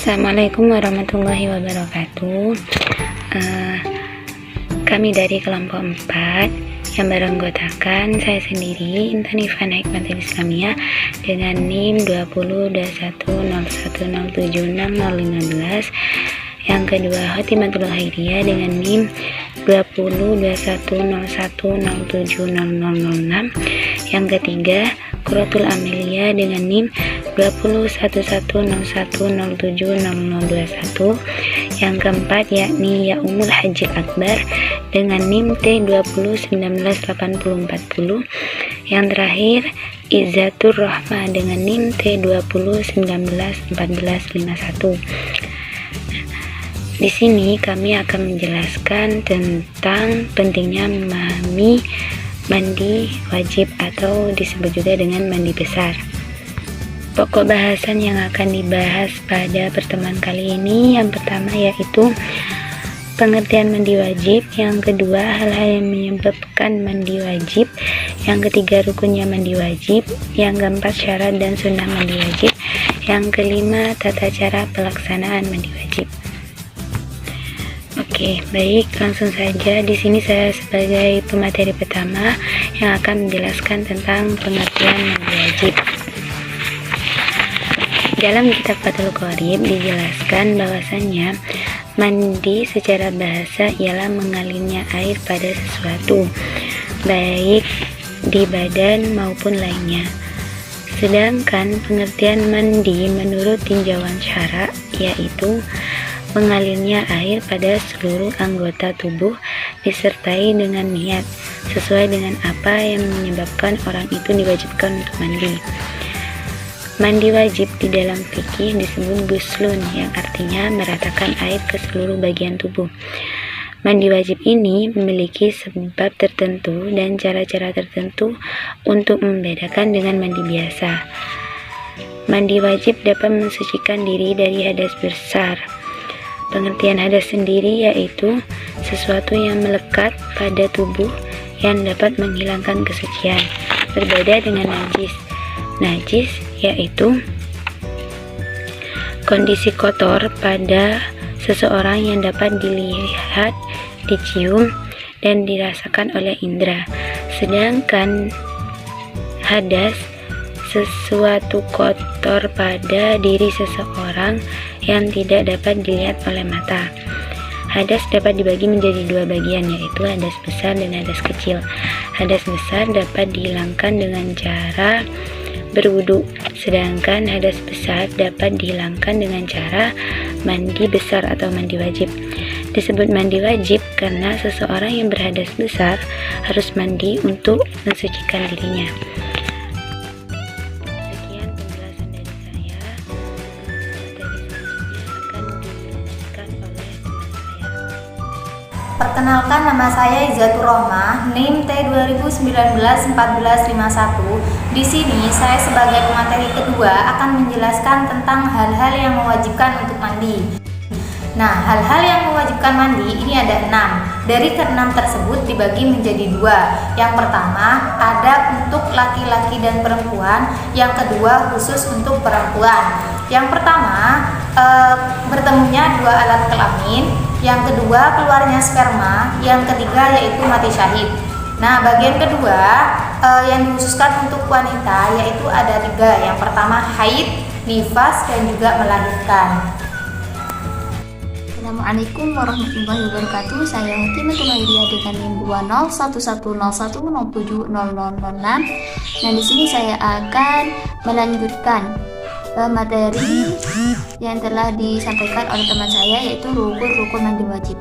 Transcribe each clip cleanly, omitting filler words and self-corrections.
Assalamualaikum warahmatullahi wabarakatuh. Kami dari kelompok 4 yang beranggotakan saya sendiri, Intan Ifan Hikmatul Islamiyah dengan NIM 202101076015. Yang kedua, Khotimatul Khairiyah dengan NIM 202101070006. Yang ketiga, Qurratul Amelia dengan NIM 201101070021. Yang keempat yakni Yaumul Haji Akbar dengan NIM T20198040. Yang terakhir Izzatur Rahmah dengan NIM T20191451. Di sini kami akan menjelaskan tentang pentingnya memahami mandi wajib atau disebut juga dengan mandi besar. Pokok bahasan yang akan dibahas pada pertemuan kali ini yang pertama yaitu pengertian mandi wajib, yang kedua hal-hal yang menyebabkan mandi wajib, yang ketiga rukunnya mandi wajib, yang keempat syarat dan sunnah mandi wajib, yang kelima tata cara pelaksanaan mandi wajib. Oke, baik, langsung saja. Di sini saya sebagai pemateri pertama yang akan menjelaskan tentang pengertian mandi wajib. Dalam kitab Fathul Qorib dijelaskan bahwasannya mandi secara bahasa ialah mengalirnya air pada sesuatu, baik di badan maupun lainnya. Sedangkan pengertian mandi menurut tinjauan syara yaitu mengalirnya air pada seluruh anggota tubuh disertai dengan niat sesuai dengan apa yang menyebabkan orang itu diwajibkan untuk mandi. Mandi wajib di dalam fikih disebut guslun, yang artinya meratakan air ke seluruh bagian tubuh. Mandi wajib ini memiliki sebab tertentu dan cara-cara tertentu untuk membedakan dengan mandi biasa. Mandi wajib dapat mensucikan diri dari hadas besar. Pengertian hadas sendiri yaitu sesuatu yang melekat pada tubuh yang dapat menghilangkan kesucian, berbeda dengan najis. Najis yaitu kondisi kotor pada seseorang yang dapat dilihat, dicium, dan dirasakan oleh indera. Sedangkan hadas sesuatu kotor pada diri seseorang yang tidak dapat dilihat oleh mata. Hadas dapat dibagi menjadi dua bagian, yaitu hadas besar dan hadas kecil. Hadas besar dapat dihilangkan dengan cara berwudu, sedangkan hadas besar dapat dihilangkan dengan cara mandi besar atau mandi wajib. Disebut mandi wajib karena seseorang yang berhadas besar harus mandi untuk mensucikan dirinya. Sekian penjelasan dari saya. Materi selanjutnya akan dijelaskan oleh teman saya. Perkenalkan, nama saya Izzatur Rahmah, NIM T20191451. Di sini saya sebagai pemateri kedua akan menjelaskan tentang hal-hal yang mewajibkan untuk mandi. Nah, hal-hal yang mewajibkan mandi ini ada 6. Dari ke-6 tersebut dibagi menjadi 2. Yang pertama ada untuk laki-laki dan perempuan, yang kedua khusus untuk perempuan. Yang pertama bertemunya dua alat kelamin, yang kedua keluarnya sperma, yang ketiga yaitu mati syahid. Nah, bagian kedua yang dikhususkan untuk wanita yaitu ada 3. Yang pertama haid, nifas, dan juga melahirkan. Assalamualaikum warahmatullahi wabarakatuh. Saya Khotimatul Khairiyah dengan NIM 201101070006. Nah, di sini saya akan melanjutkan materi yang telah disampaikan oleh teman saya, yaitu rukun-rukun mandi wajib.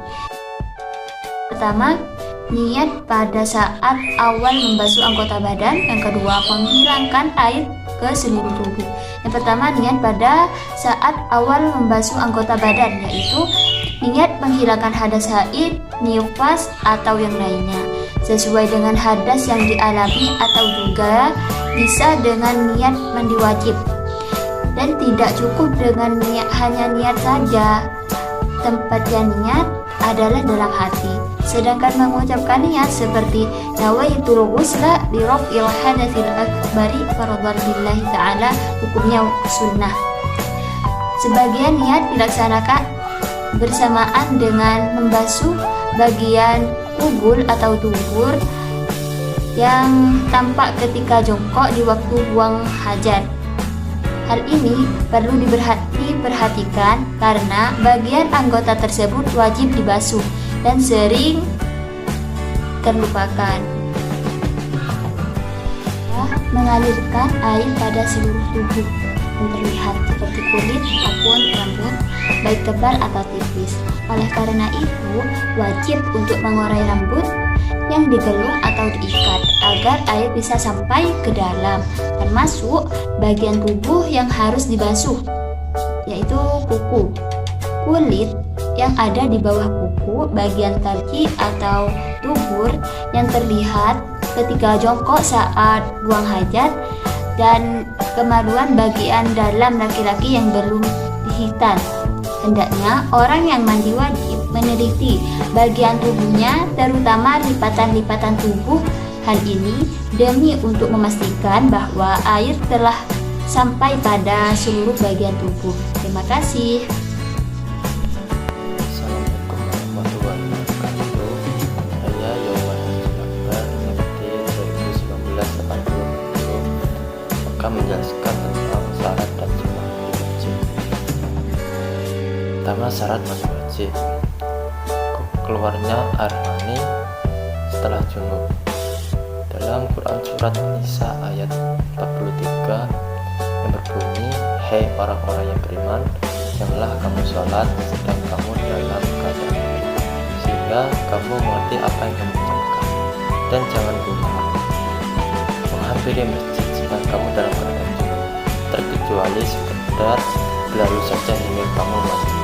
Pertama, niat pada saat awal membasuh anggota badan. Yang kedua, menghilangkan air ke seluruh tubuh. Yang pertama, niat pada saat awal membasuh anggota badan, yaitu niat menghilangkan hadas haid, nifas, atau yang lainnya sesuai dengan hadas yang dialami, atau juga bisa dengan niat mandi wajib. Dan tidak cukup dengan niat, hanya niat saja. Tempatnya niat adalah dalam hati. Sedangkan mengucapkan niat seperti nawaitul ghusla li raf'il hadatsil akbari faradhan billahi ta'ala, hukumnya sunnah. Sebagian niat dilaksanakan bersamaan dengan membasuh bagian kubul atau dubur yang tampak ketika jongkok di waktu buang hajat. Hal ini perlu diperhatikan karena bagian anggota tersebut wajib dibasuh dan sering terlupakan. Mengalirkan air pada seluruh tubuh yang terlihat seperti kulit maupun rambut, baik tebal atau tipis. Oleh karena itu, wajib untuk mengurai rambut yang digelung atau diikat agar air bisa sampai ke dalam, termasuk bagian tubuh yang harus dibasuh, yaitu kuku, kulit yang ada di bawah kuku, bagian kaki atau dubur yang terlihat ketika jongkok saat buang hajat, dan kemaluan bagian dalam laki-laki yang belum dihitan. Hendaknya orang yang mandi wajib meneliti bagian tubuhnya, terutama lipatan-lipatan tubuh. Hal ini demi untuk memastikan bahwa air telah sampai pada seluruh bagian tubuh. Terima kasih. Assalamualaikum warahmatullahi wabarakatuh. Saya Yowan Akbar, MT 2019-80 akan menjelaskan tentang syarat dan jumlah mandi wajib. Pertama, syarat mandi wajib: keluarnya air mani setelah junub. Dalam Quran surat Nisa ayat 43 yang berbunyi, "Hei orang-orang yang beriman, janganlah kamu sholat sedang kamu dalam keadaan junub, sehingga kamu mengerti apa yang kamu ucapkan, dan jangan berusaha menghampiri masjid sedang kamu dalam keadaan junub, terkecuali sekedar berlalu saja hingga kamu mandi."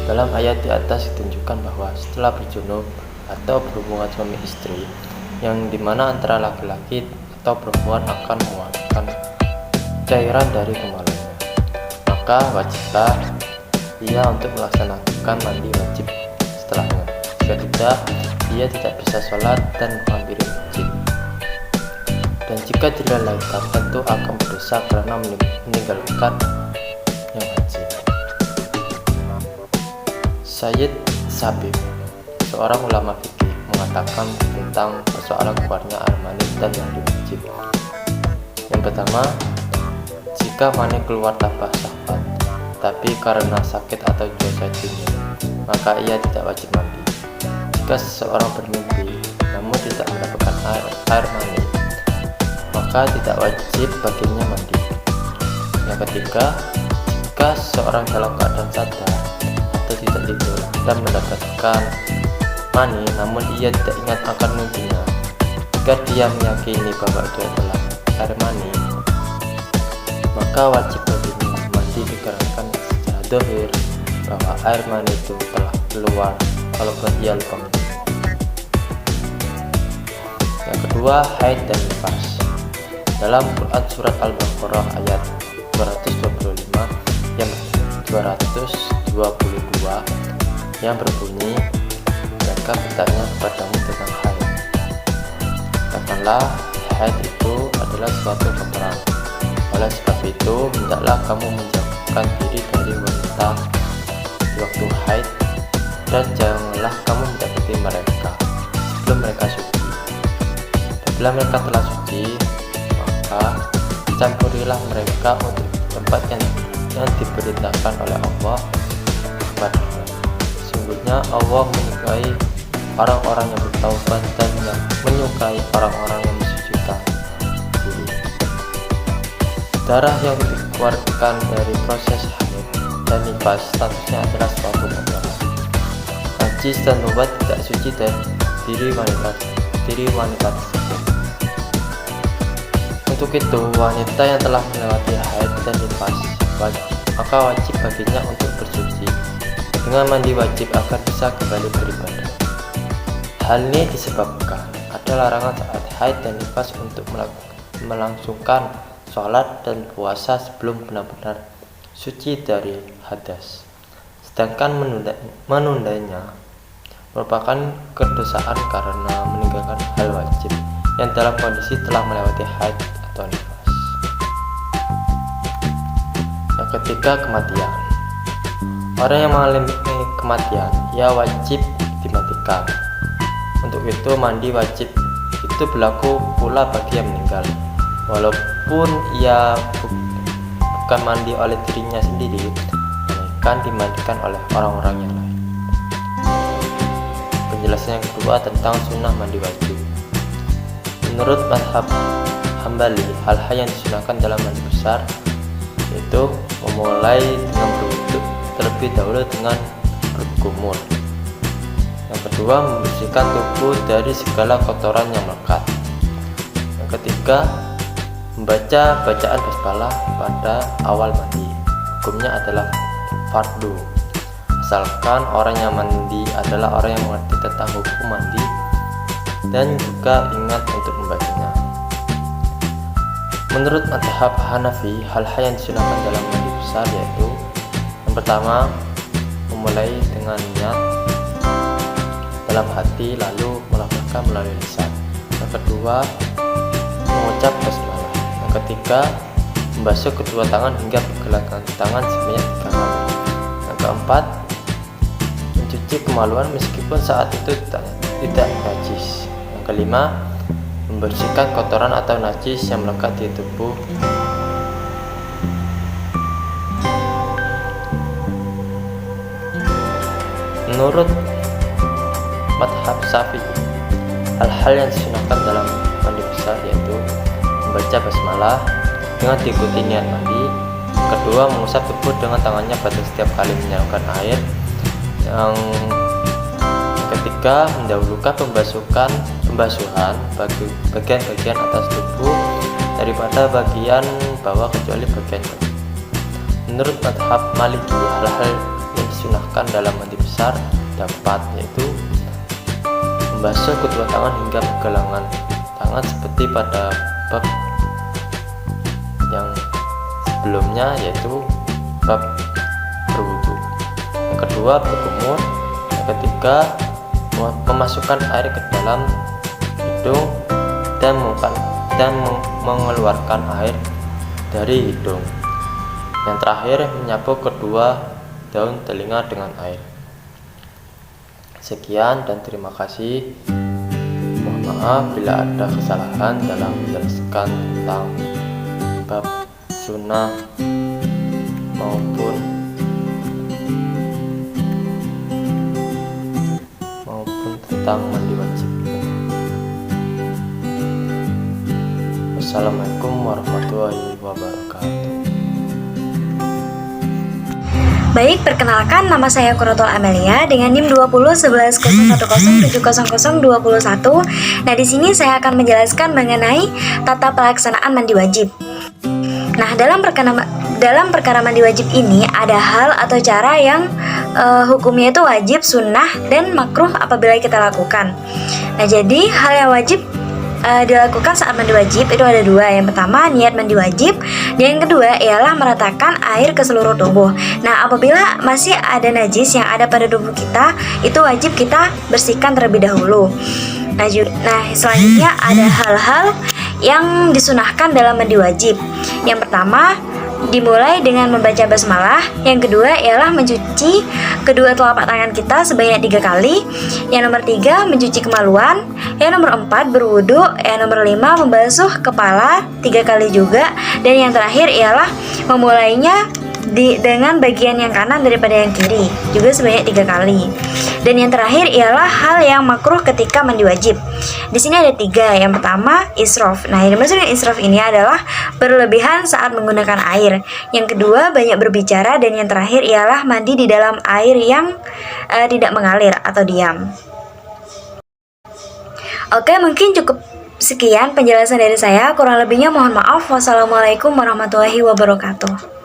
Dalam ayat di atas ditunjukkan bahwa setelah berjunub atau berhubungan suami istri, yang dimana antara laki-laki atau perempuan akan mengeluarkan cairan dari kemaluannya, maka wajiblah ia untuk melaksanakan mandi wajib setelahnya. Jika tidak, ia tidak bisa sholat dan menghampiri masjid. Dan jika dilalaikan, tentu akan berdosa karena meninggalkan yang wajib. Sayyid Sabib, seorang ulama fikih, mengatakan tentang persoalan keluarnya air mani dan mandi wajib. Yang pertama, jika mani keluar tanpa syahwat, tapi karena sakit atau cuaca dingin, maka ia tidak wajib mandi. Jika seseorang bermimpi namun tidak mendapatkan air mani, maka tidak wajib baginya mandi. Yang ketiga, jika seseorang dalam keadaan sadar atau tidak tidur dan mendapatkan mani namun ia tidak ingat akan mimpinya, jika dia meyakini bahwa itu adalah air mani, maka wajib baginya mandi dikarenakan secara zahir bahwa air mani itu telah keluar walaupun ia lupa mandi. Yang kedua, haid dan nifas. Dalam Quran surat Al-Baqarah ayat 225 yang 222 yang berbunyi, mereka bertanya kepadamu tentang haid. Katakanlah, haid itu adalah suatu kotoran. Oleh sebab itu, hendaklah kamu menjauhkan diri dari wanita di waktu haid, dan janganlah kamu mendekati mereka sebelum mereka suci. Bila mereka telah suci, maka campurilah mereka untuk tempat yang diperintahkan oleh Allah kepadanya. Sesungguhnya Allah menyukai orang-orang yang bertaubat dan yang menyukai orang-orang yang mensucikan diri. Darah yang dikeluarkan dari proses haid dan nifas statusnya adalah suatu kotoran. Najis dan membuat tidak suci dari diri wanita tersebut. Untuk itu, wanita yang telah melewati haid dan nifas, maka wajib baginya untuk bersuci dengan mandi wajib agar bisa kembali beribadah. Hal ini disebabkan ada larangan saat haid dan nifas untuk melangsungkan sholat dan puasa sebelum benar-benar suci dari hadas. Sedangkan menundanya merupakan kedosaan karena meninggalkan hal wajib yang dalam kondisi telah melewati haid atau nifas. Yang Yang ketiga, kematian. Orang yang mengalami kematian, ia wajib dimatikan. Untuk itu mandi wajib itu berlaku pula bagi yang meninggal, walaupun ia bukan mandi oleh dirinya sendiri, melainkan dimandikan oleh orang-orang yang lain. Penjelasan yang kedua tentang sunnah mandi wajib. Menurut mazhab Hambali, hal-hal yang disunahkan dalam mandi besar yaitu memulai dengan berwudu, terlebih dahulu dengan berkumur. Yang kedua, membersihkan tubuh dari segala kotoran yang melekat. Yang ketiga, membaca bacaan basmalah pada awal mandi. Hukumnya adalah fardu, asalkan orang yang mandi adalah orang yang mengerti tentang hukum mandi dan juga ingat untuk membacanya. Menurut mazhab Hanafi, hal-hal yang disunahkan dalam mandi besar yaitu yang pertama, memulai dengan niat dalam hati lalu melafazkan melalui lisan. Yang kedua, mengucap basmalah. Yang ketiga, membasuh kedua tangan hingga pergelangan tangan sebanyak 3 kali. Yang keempat, mencuci kemaluan meskipun saat itu tidak najis. Yang kelima, membersihkan kotoran atau najis yang melekat di tubuh. Menurut mazhab Syafi'i, hal-hal yang disunahkan dalam mandi besar yaitu membaca basmalah dengan diikuti niat mandi. Kedua, mengusap tubuh dengan tangannya pada setiap kali menyiramkan air. Yang ketiga, mendahulukan pembasuhan bagi bagian-bagian atas tubuh daripada bagian bawah kecuali bagian bawah. Menurut mazhab Maliki, hal-hal yang disunahkan dalam mandi besar dapat yaitu membasuh kedua tangan hingga pergelangan tangan seperti pada bab yang sebelumnya yaitu bab berwudu. Yang kedua, berkumur. Yang ketiga, memasukkan air ke dalam hidung dan mengeluarkan air dari hidung. Yang terakhir, menyapu kedua daun telinga dengan air. Sekian dan terima kasih. Mohon maaf bila ada kesalahan dalam menjelaskan tentang bab sunnah maupun tentang mandi wajib. Wassalamualaikum warahmatullahi wabarakatuh. Baik, perkenalkan nama saya Quratul Amelia dengan NIM 20110107002021. Nah, di sini saya akan menjelaskan mengenai tata pelaksanaan mandi wajib. Nah, dalam perkara mandi wajib ini ada hal atau cara yang hukumnya itu wajib, sunnah, dan makruh apabila kita lakukan. Nah, jadi hal yang wajib dilakukan saat mandi wajib itu ada 2. Yang pertama, niat mandi wajib, dan yang kedua ialah meratakan air ke seluruh tubuh. Nah, apabila masih ada najis yang ada pada tubuh kita, itu wajib kita bersihkan terlebih dahulu. Nah, selanjutnya ada hal-hal yang disunahkan dalam mandi wajib. Yang pertama, dimulai dengan membaca basmalah. Yang kedua ialah mencuci kedua telapak tangan kita sebanyak 3 kali. Yang nomor 3, mencuci kemaluan. Yang nomor 4, berwudu. Yang nomor 5, membasuh kepala 3 kali juga. Dan yang terakhir ialah memulainya dengan bagian yang kanan daripada yang kiri, juga sebanyak 3 kali. Dan yang terakhir ialah hal yang makruh ketika mandi wajib. Di sini ada 3. Yang pertama, israf. Nah, yang dimaksud dengan israf ini adalah berlebihan saat menggunakan air. Yang kedua, banyak berbicara. Dan yang terakhir ialah mandi di dalam air yang tidak mengalir atau diam. Oke, mungkin cukup sekian penjelasan dari saya. Kurang lebihnya mohon maaf. Wassalamualaikum warahmatullahi wabarakatuh.